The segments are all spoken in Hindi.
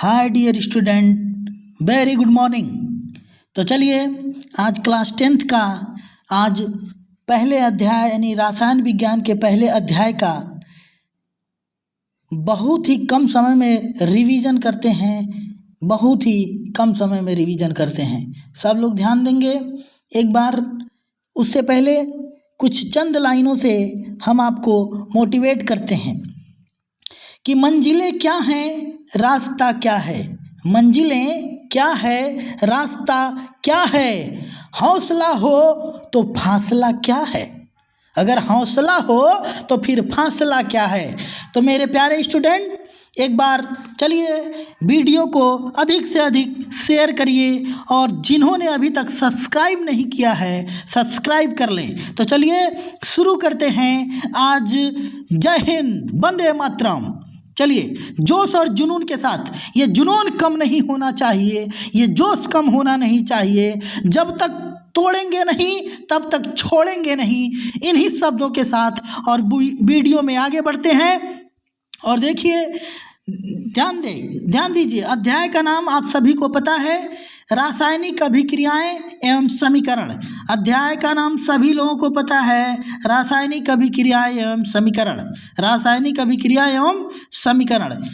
हाय dear student, very good morning. तो चलिए आज क्लास 10th का आज पहले अध्याय यानी रसायन विज्ञान के पहले अध्याय का बहुत ही कम समय में रिवीजन करते हैं। बहुत ही कम समय में रिवीजन करते हैं। सब लोग ध्यान देंगे एक बार। उससे पहले कुछ चंद लाइनों से हम आपको मोटिवेट करते हैं कि मंजिलें क्या हैं, रास्ता क्या है। मंजिलें क्या है, रास्ता क्या है। हौसला हो तो फासला क्या है। अगर हौसला हो तो फिर फासला क्या है। तो मेरे प्यारे स्टूडेंट, एक बार चलिए वीडियो को अधिक से अधिक शेयर करिए और जिन्होंने अभी तक सब्सक्राइब नहीं किया है सब्सक्राइब कर लें। तो चलिए शुरू करते हैं आज। जय हिंद, वंदे मातरम। चलिए जोश और जुनून के साथ, ये जुनून कम नहीं होना चाहिए, ये जोश कम होना नहीं चाहिए। जब तक तोड़ेंगे नहीं तब तक छोड़ेंगे नहीं। इन्हीं शब्दों के साथ और वीडियो में आगे बढ़ते हैं। और देखिए, ध्यान दीजिए। अध्याय का नाम आप सभी को पता है, रासायनिक अभिक्रियाएं एवं समीकरण। अध्याय का नाम सभी लोगों को पता है, रासायनिक अभिक्रियाएं एवं समीकरण। रासायनिक अभिक्रिया एवं समीकरण।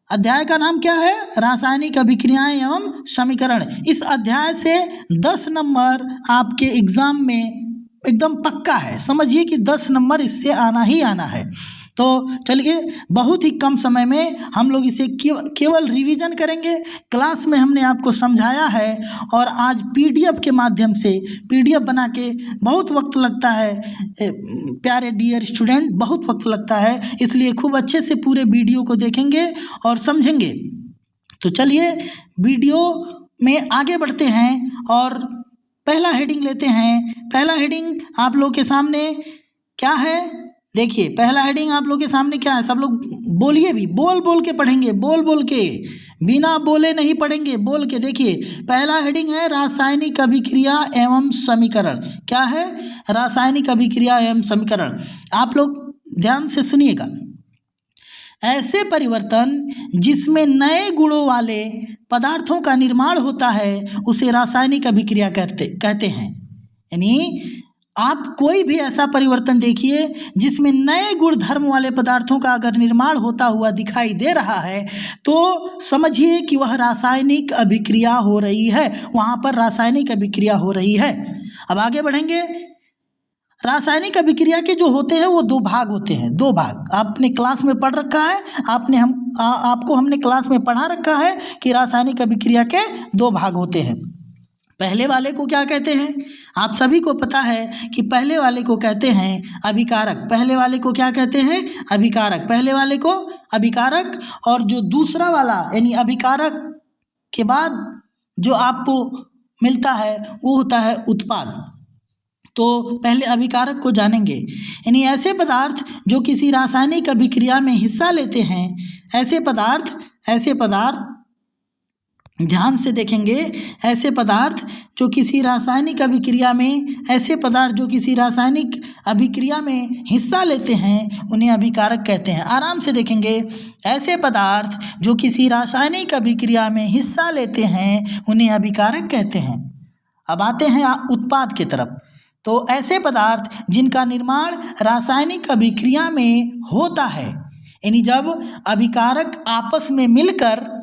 अध्याय का नाम क्या है? रासायनिक अभिक्रियाएं एवं समीकरण। इस अध्याय से 10 नंबर आपके एग्जाम में एकदम पक्का है। समझिए कि 10 नंबर इससे आना ही आना है। तो चलिए बहुत ही कम समय में हम लोग इसे केवल रिवीजन करेंगे। क्लास में हमने आपको समझाया है और आज पीडीएफ के माध्यम से पीडीएफ बना के बहुत वक्त लगता है प्यारे डियर स्टूडेंट, बहुत वक्त लगता है। इसलिए खूब अच्छे से पूरे वीडियो को देखेंगे और समझेंगे। तो चलिए वीडियो में आगे बढ़ते हैं और पहला हेडिंग लेते हैं। पहला हेडिंग आप लोग के सामने क्या है? देखिए पहला हेडिंग आप लोग के सामने क्या है। सब लोग बोलिए भी, बोल बोल के पढ़ेंगे, बोल बोल के, बिना बोले नहीं पढ़ेंगे, बोल के। देखिए पहला हेडिंग है रासायनिक अभिक्रिया एवं समीकरण। क्या है? रासायनिक अभिक्रिया एवं समीकरण। आप लोग ध्यान से सुनिएगा। ऐसे परिवर्तन जिसमें नए गुणों वाले पदार्थों का निर्माण होता है उसे रासायनिक अभिक्रिया कहते हैं। यानी आप कोई भी ऐसा परिवर्तन देखिए जिसमें नए गुण धर्म वाले पदार्थों का अगर निर्माण होता हुआ दिखाई दे रहा है तो समझिए कि वह रासायनिक अभिक्रिया हो रही है। वहाँ पर रासायनिक अभिक्रिया हो रही है। अब आगे बढ़ेंगे। रासायनिक अभिक्रिया के जो होते हैं वो 2 भाग होते हैं। 2 भाग आपने क्लास में पढ़ रखा है। आपको हमने क्लास में पढ़ा रखा है कि रासायनिक अभिक्रिया के 2 भाग होते हैं। पहले वाले को क्या कहते हैं? आप सभी को पता है कि पहले वाले को कहते हैं अभिकारक। पहले वाले को क्या कहते हैं? अभिकारक। पहले वाले को अभिकारक। और जो दूसरा वाला यानी अभिकारक के बाद जो आपको मिलता है वो होता है उत्पाद। तो पहले अभिकारक को जानेंगे। यानी ऐसे पदार्थ जो किसी रासायनिक अभिक्रिया में हिस्सा लेते हैं, ऐसे पदार्थ ध्यान से देखेंगे। ऐसे पदार्थ जो किसी रासायनिक अभिक्रिया में हिस्सा लेते हैं उन्हें अभिकारक कहते हैं। आराम से देखेंगे। ऐसे पदार्थ जो किसी रासायनिक अभिक्रिया में हिस्सा लेते हैं उन्हें अभिकारक कहते हैं। अब आते हैं उत्पाद की तरफ। तो ऐसे पदार्थ जिनका निर्माण रासायनिक अभिक्रिया में होता है, यानी जब अभिकारक आपस में मिलकर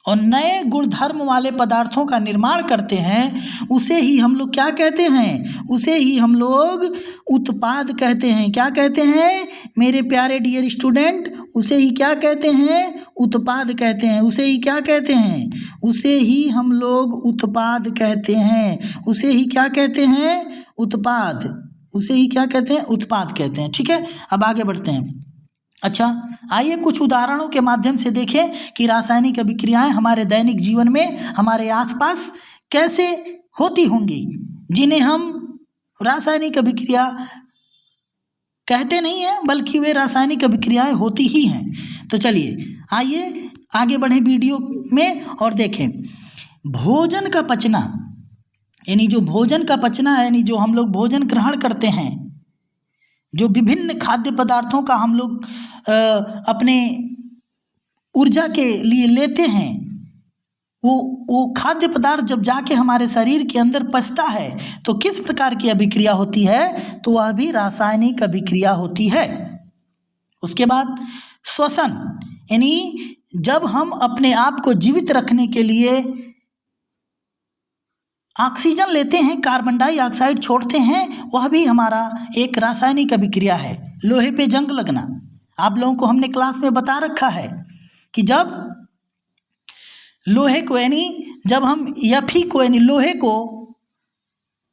और नए गुणधर्म वाले पदार्थों का निर्माण करते हैं, उसे ही हम लोग क्या कहते हैं? उसे ही हम लोग उत्पाद कहते हैं। क्या कहते हैं मेरे प्यारे डियर स्टूडेंट? उसे ही क्या कहते हैं? उत्पाद कहते हैं। उसे ही क्या कहते हैं? उसे ही हम लोग उत्पाद कहते हैं। उसे ही क्या कहते हैं? उत्पाद। उसे ही क्या कहते हैं? उत्पाद कहते हैं। ठीक है, अब आगे बढ़ते हैं। अच्छा, आइए कुछ उदाहरणों के माध्यम से देखें कि रासायनिक अभिक्रियाएं हमारे दैनिक जीवन में हमारे आसपास कैसे होती होंगी, जिन्हें हम रासायनिक अभिक्रिया कहते नहीं हैं बल्कि वे रासायनिक अभिक्रियाएं होती ही हैं। तो चलिए आइए आगे बढ़े वीडियो में और देखें। भोजन का पचना, यानी जो भोजन का पचना है, यानी जो हम लोग भोजन ग्रहण करते हैं, जो विभिन्न खाद्य पदार्थों का हम लोग अपने ऊर्जा के लिए लेते हैं, वो खाद्य पदार्थ जब जाके हमारे शरीर के अंदर पचता है तो किस प्रकार की अभिक्रिया होती है, तो वह भी रासायनिक अभिक्रिया होती है। उसके बाद श्वसन, यानी जब हम अपने आप को जीवित रखने के लिए ऑक्सीजन लेते हैं, कार्बन डाइऑक्साइड छोड़ते हैं, वह भी हमारा एक रासायनिक अभिक्रिया है। लोहे पे जंग लगना, आप लोगों को हमने क्लास में बता रखा है कि जब लोहे को यानी जब हम Fe को यानी लोहे को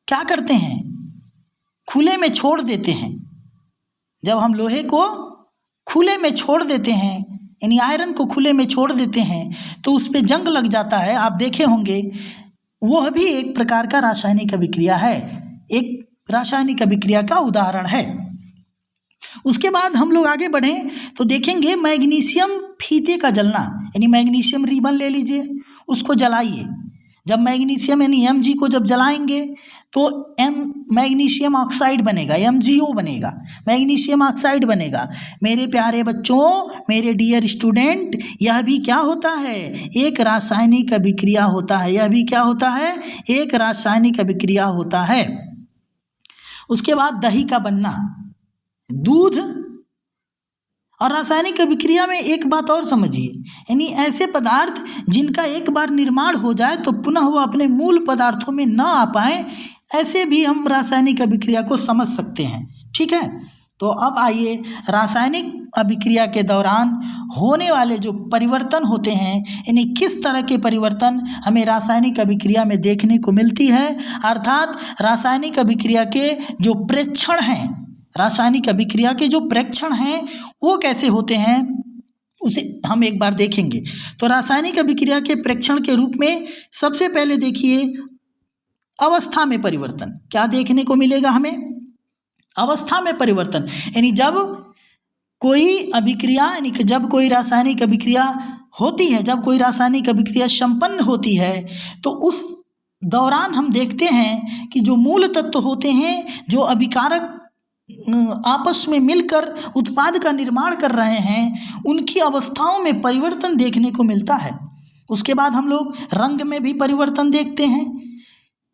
क्या करते हैं, खुले में छोड़ देते हैं। जब हम लोहे को खुले में छोड़ देते हैं यानी आयरन को खुले में छोड़ देते हैं तो उस पर जंग लग जाता है, आप देखे होंगे। वह भी एक प्रकार का रासायनिक अभिक्रिया है, एक रासायनिक अभिक्रिया का उदाहरण है। उसके बाद हम लोग आगे बढ़ें तो देखेंगे मैग्नीशियम फीते का जलना, यानी मैग्नीशियम रिबन ले लीजिए, उसको जलाइए। जब मैग्नीशियम यानी Mg को जब जलाएंगे तो मैग्नीशियम ऑक्साइड बनेगा, MgO बनेगा, मैग्नीशियम ऑक्साइड बनेगा। मेरे प्यारे बच्चों, मेरे डियर स्टूडेंट, यह भी क्या होता है, एक रासायनिक अभिक्रिया होता है। यह भी क्या होता है, एक रासायनिक अभिक्रिया होता है। उसके बाद दही का बनना, दूध और रासायनिक अभिक्रिया में एक बात और समझिए, यानी ऐसे पदार्थ जिनका एक बार निर्माण हो जाए तो पुनः वो अपने मूल पदार्थों में न आ पाए, ऐसे भी हम रासायनिक अभिक्रिया को समझ सकते हैं। ठीक है, तो अब आइए रासायनिक अभिक्रिया के दौरान होने वाले जो परिवर्तन होते हैं, यानी किस तरह के परिवर्तन हमें रासायनिक अभिक्रिया में देखने को मिलती है, अर्थात रासायनिक अभिक्रिया के जो प्रेक्षण हैं, रासायनिक अभिक्रिया के जो प्रेक्षण हैं वो कैसे होते हैं, उसे हम एक बार देखेंगे। तो रासायनिक अभिक्रिया के प्रेक्षण के रूप में सबसे पहले देखिए अवस्था में परिवर्तन। क्या देखने को मिलेगा हमें, अवस्था में परिवर्तन, यानी जब कोई अभिक्रिया, यानी कि जब कोई रासायनिक अभिक्रिया होती है, जब कोई रासायनिक अभिक्रिया संपन्न होती है तो उस दौरान हम देखते हैं कि जो मूल तत्व होते हैं, जो अभिकारक आपस में मिलकर उत्पाद का निर्माण कर रहे हैं, उनकी अवस्थाओं में परिवर्तन देखने को मिलता है। उसके बाद हम लोग रंग में भी परिवर्तन देखते हैं,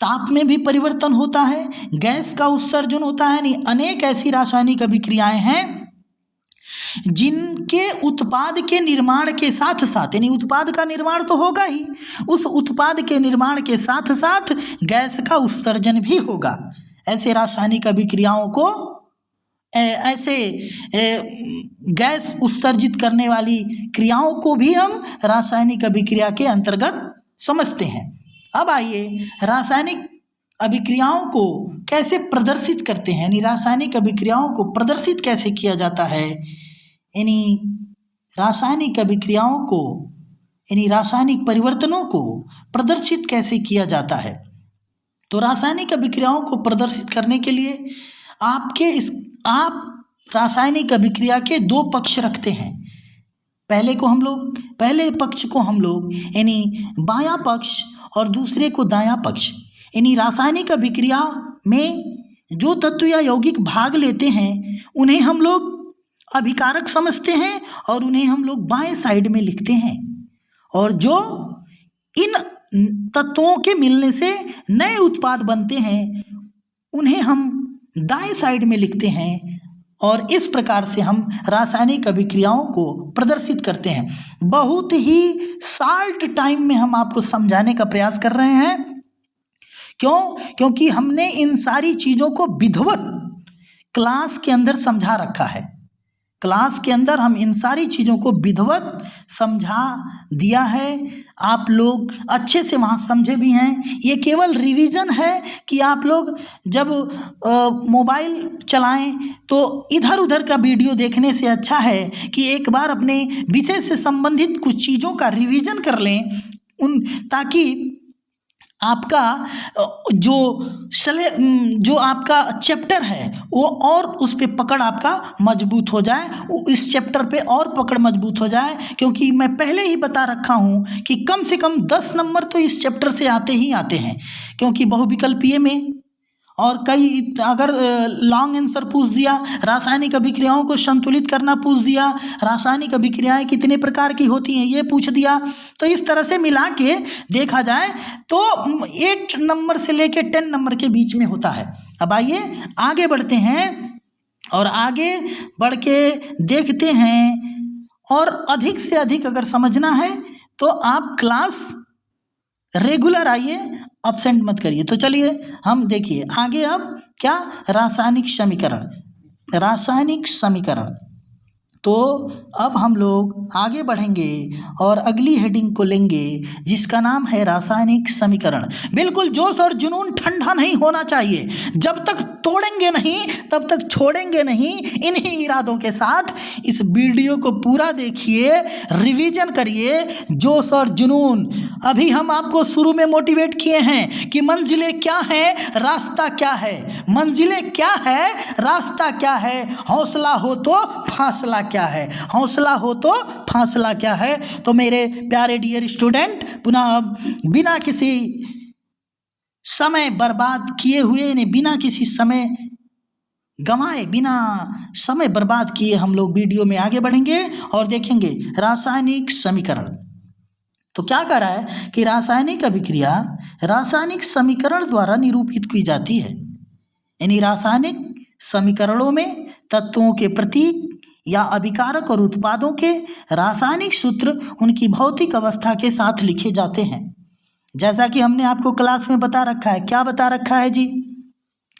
ताप में भी परिवर्तन होता है, गैस का उत्सर्जन होता है। यानी अनेक ऐसी रासायनिक अभिक्रियाएं हैं जिनके उत्पाद के निर्माण के साथ साथ, यानी उत्पाद का निर्माण तो होगा ही, उस उत्पाद के निर्माण के साथ साथ गैस का उत्सर्जन भी होगा। ऐसे रासायनिक अभिक्रियाओं को ऐसे गैस उत्सर्जित करने वाली क्रियाओं को भी हम रासायनिक अभिक्रिया के अंतर्गत समझते हैं। अब आइए रासायनिक अभिक्रियाओं को कैसे प्रदर्शित करते हैं, यानी रासायनिक अभिक्रियाओं को प्रदर्शित कैसे किया जाता है, यानी रासायनिक अभिक्रियाओं को, यानी रासायनिक परिवर्तनों को प्रदर्शित कैसे किया जाता है। तो रासायनिक अभिक्रियाओं को प्रदर्शित करने के लिए आप रासायनिक अभिक्रिया के दो पक्ष रखते हैं। पहले पक्ष को हम लोग यानी बायां पक्ष और दूसरे को दायां पक्ष, यानी रासायनिक अभिक्रिया में जो तत्व या यौगिक भाग लेते हैं उन्हें हम लोग अभिकारक समझते हैं और उन्हें हम लोग बाएं साइड में लिखते हैं, और जो इन तत्वों के मिलने से नए उत्पाद बनते हैं उन्हें हम दाएं साइड में लिखते हैं। और इस प्रकार से हम रासायनिक अभिक्रियाओं को प्रदर्शित करते हैं। बहुत ही शॉर्ट टाइम में हम आपको समझाने का प्रयास कर रहे हैं। क्योंकि हमने इन सारी चीज़ों को विधिवत क्लास के अंदर समझा रखा है। क्लास के अंदर हम इन सारी चीज़ों को विधिवत समझा दिया है, आप लोग अच्छे से वहाँ समझे भी हैं। ये केवल रिवीजन है कि आप लोग जब मोबाइल चलाएं तो इधर उधर का वीडियो देखने से अच्छा है कि एक बार अपने विषय से संबंधित कुछ चीज़ों का रिवीजन कर लें, ताकि आपका जो आपका चैप्टर है वो और उस पे पकड़ आपका मजबूत हो जाए, इस चैप्टर पे और पकड़ मजबूत हो जाए। क्योंकि मैं पहले ही बता रखा हूँ कि कम से कम 10 नंबर तो इस चैप्टर से आते ही आते हैं, क्योंकि बहुविकल्पीय में और कई अगर लॉन्ग आंसर पूछ दिया, रासायनिक अभिक्रियाओं को संतुलित करना पूछ दिया, रासायनिक अभिक्रियाएं कितने प्रकार की होती हैं ये पूछ दिया। तो इस तरह से मिला के देखा जाए तो 8 नंबर से लेके 10 नंबर के बीच में होता है। अब आइए आगे बढ़ते हैं और आगे बढ़ के देखते हैं, और अधिक से अधिक अगर समझना है तो आप क्लास रेगुलर आइए, अब्सेंट मत करिए। तो चलिए हम देखिए आगे अब क्या, रासायनिक समीकरण, रासायनिक समीकरण। तो अब हम लोग आगे बढ़ेंगे और अगली हेडिंग को लेंगे जिसका नाम है रासायनिक समीकरण। बिल्कुल जोश और जुनून ठंडा नहीं होना चाहिए, जब तक तोड़ेंगे नहीं तब तक छोड़ेंगे नहीं। इन्हीं इरादों के साथ इस वीडियो को पूरा देखिए, रिवीजन करिए, जोश और जुनून। अभी हम आपको शुरू में मोटिवेट किए हैं कि मंजिलें क्या हैं, रास्ता क्या है, मंजिलें क्या है, रास्ता क्या है, हौसला हो तो फासला क्या है, हौसला हो तो फासला क्या है। तो मेरे प्यारे डियर स्टूडेंट, पुनः अब बिना किसी समय बर्बाद किए हुए, यानी बिना किसी समय गंवाए, बिना समय बर्बाद किए हम लोग वीडियो में आगे बढ़ेंगे और देखेंगे रासायनिक समीकरण। तो क्या कह रहा है कि रासायनिक अभिक्रिया रासायनिक समीकरण द्वारा निरूपित की जाती है, यानी रासायनिक समीकरणों में तत्वों के प्रतीक या अभिकारक और उत्पादों के रासायनिक सूत्र उनकी भौतिक अवस्था के साथ लिखे जाते हैं। जैसा कि हमने आपको क्लास में बता रखा है। क्या बता रखा है जी?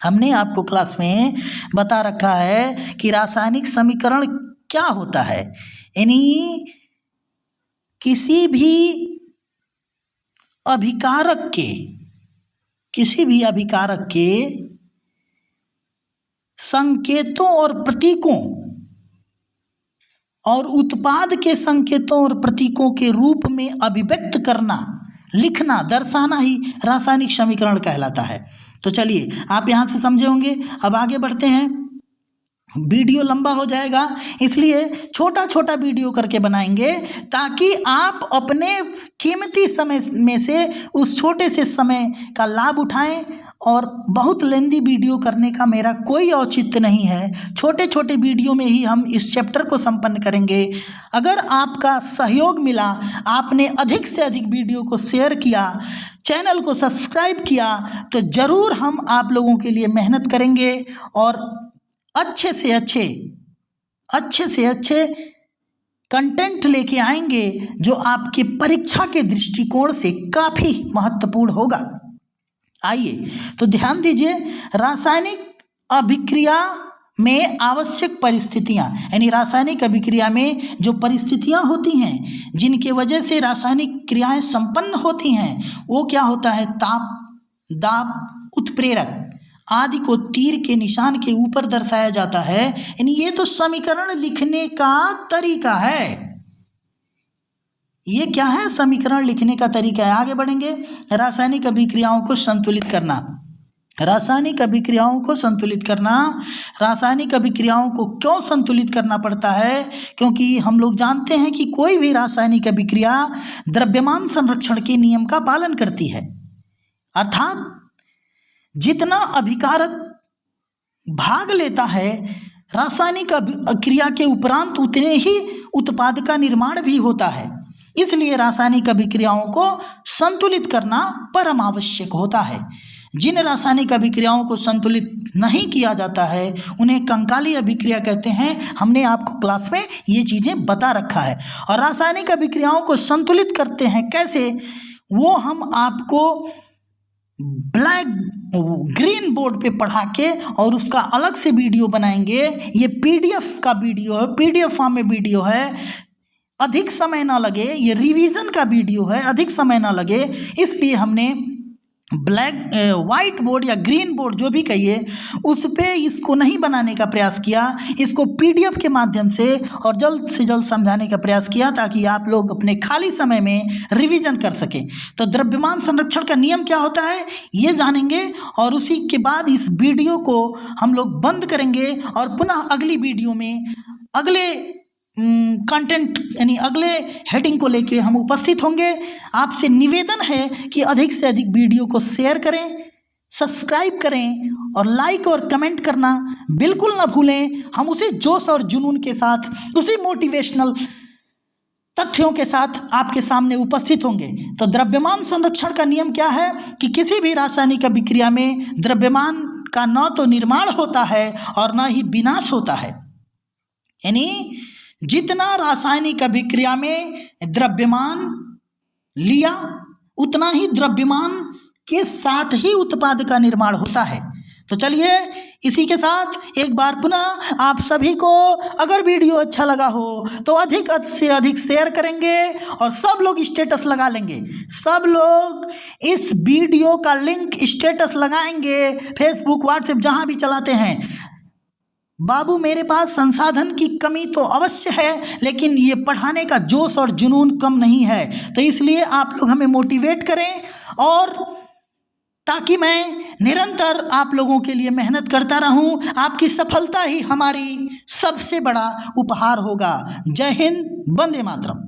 हमने आपको क्लास में बता रखा है कि रासायनिक समीकरण क्या होता है, यानी किसी भी अभिकारक के संकेतों और प्रतीकों और उत्पाद के संकेतों और प्रतीकों के रूप में अभिव्यक्त करना, लिखना, दर्शाना ही रासायनिक समीकरण कहलाता है। तो चलिए आप यहाँ से समझे होंगे। अब आगे बढ़ते हैं, वीडियो लंबा हो जाएगा इसलिए छोटा छोटा वीडियो करके बनाएंगे ताकि आप अपने कीमती समय में से उस छोटे से समय का लाभ उठाएं। और बहुत लेंदी वीडियो करने का मेरा कोई औचित्य नहीं है, छोटे छोटे वीडियो में ही हम इस चैप्टर को संपन्न करेंगे। अगर आपका सहयोग मिला, आपने अधिक से अधिक वीडियो को शेयर किया, चैनल को सब्सक्राइब किया, तो ज़रूर हम आप लोगों के लिए मेहनत करेंगे और अच्छे से अच्छे कंटेंट लेके आएंगे जो आपके परीक्षा के दृष्टिकोण से काफ़ी महत्वपूर्ण होगा। आइए तो ध्यान दीजिए, रासायनिक अभिक्रिया में आवश्यक परिस्थितियां, यानी रासायनिक अभिक्रिया में जो परिस्थितियां होती हैं जिनके वजह से रासायनिक क्रियाएं संपन्न होती हैं, वो क्या होता है? ताप, दाब, उत्प्रेरक आदि को तीर के निशान के ऊपर दर्शाया जाता है। यानी ये तो समीकरण लिखने का तरीका है। ये क्या है? समीकरण लिखने का तरीका है। आगे बढ़ेंगे, रासायनिक अभिक्रियाओं को संतुलित करना। रासायनिक अभिक्रियाओं को संतुलित करना, रासायनिक अभिक्रियाओं को क्यों संतुलित करना पड़ता है? क्योंकि हम लोग जानते हैं कि कोई भी रासायनिक अभिक्रिया द्रव्यमान संरक्षण के नियम का पालन करती है, अर्थात जितना अभिकारक भाग लेता है रासायनिक क्रिया के उपरांत उतने ही उत्पाद का निर्माण भी होता है। इसलिए रासायनिक अभिक्रियाओं को संतुलित करना परम आवश्यक होता है। जिन रासायनिक अभिक्रियाओं को संतुलित नहीं किया जाता है उन्हें कंकाली अभिक्रिया कहते हैं। हमने आपको क्लास में ये चीज़ें बता रखा है। और रासायनिक अभिक्रियाओं को संतुलित करते हैं कैसे, वो हम आपको ग्रीन बोर्ड पे पढ़ा के और उसका अलग से वीडियो बनाएंगे। ये पीडीएफ का वीडियो है, पीडीएफ फॉर्म में वीडियो है, अधिक समय ना लगे। ये रिवीजन का वीडियो है, अधिक समय ना लगे, इसलिए हमने वाइट बोर्ड या ग्रीन बोर्ड जो भी कहिए उस पे इसको नहीं बनाने का प्रयास किया, इसको पीडीएफ के माध्यम से और जल्द से जल्द समझाने का प्रयास किया ताकि आप लोग अपने खाली समय में रिवीजन कर सकें। तो द्रव्यमान संरक्षण का नियम क्या होता है ये जानेंगे और उसी के बाद इस वीडियो को हम लोग बंद करेंगे और पुनः अगली वीडियो में अगले कंटेंट यानी अगले हेडिंग को लेके हम उपस्थित होंगे। आपसे निवेदन है कि अधिक से अधिक वीडियो को शेयर करें, सब्सक्राइब करें और लाइक और कमेंट करना बिल्कुल ना भूलें। हम उसी जोश और जुनून के साथ, उसी मोटिवेशनल तथ्यों के साथ आपके सामने उपस्थित होंगे। तो द्रव्यमान संरक्षण का नियम क्या है कि किसी भी रासायनिक अभिक्रिया में द्रव्यमान का न तो निर्माण होता है और न ही विनाश होता है। यानी जितना रासायनिक अभिक्रिया में द्रव्यमान लिया उतना ही द्रव्यमान के साथ ही उत्पाद का निर्माण होता है। तो चलिए इसी के साथ एक बार पुनः आप सभी को अगर वीडियो अच्छा लगा हो तो अधिक से अधिक शेयर करेंगे और सब लोग स्टेटस लगा लेंगे। सब लोग इस वीडियो का लिंक स्टेटस लगाएंगे, फेसबुक व्हाट्सएप जहां भी चलाते हैं। बाबू मेरे पास संसाधन की कमी तो अवश्य है, लेकिन ये पढ़ाने का जोश और जुनून कम नहीं है। तो इसलिए आप लोग हमें मोटिवेट करें और ताकि मैं निरंतर आप लोगों के लिए मेहनत करता रहूं। आपकी सफलता ही हमारी सबसे बड़ा उपहार होगा। जय हिंद, वंदे मातरम।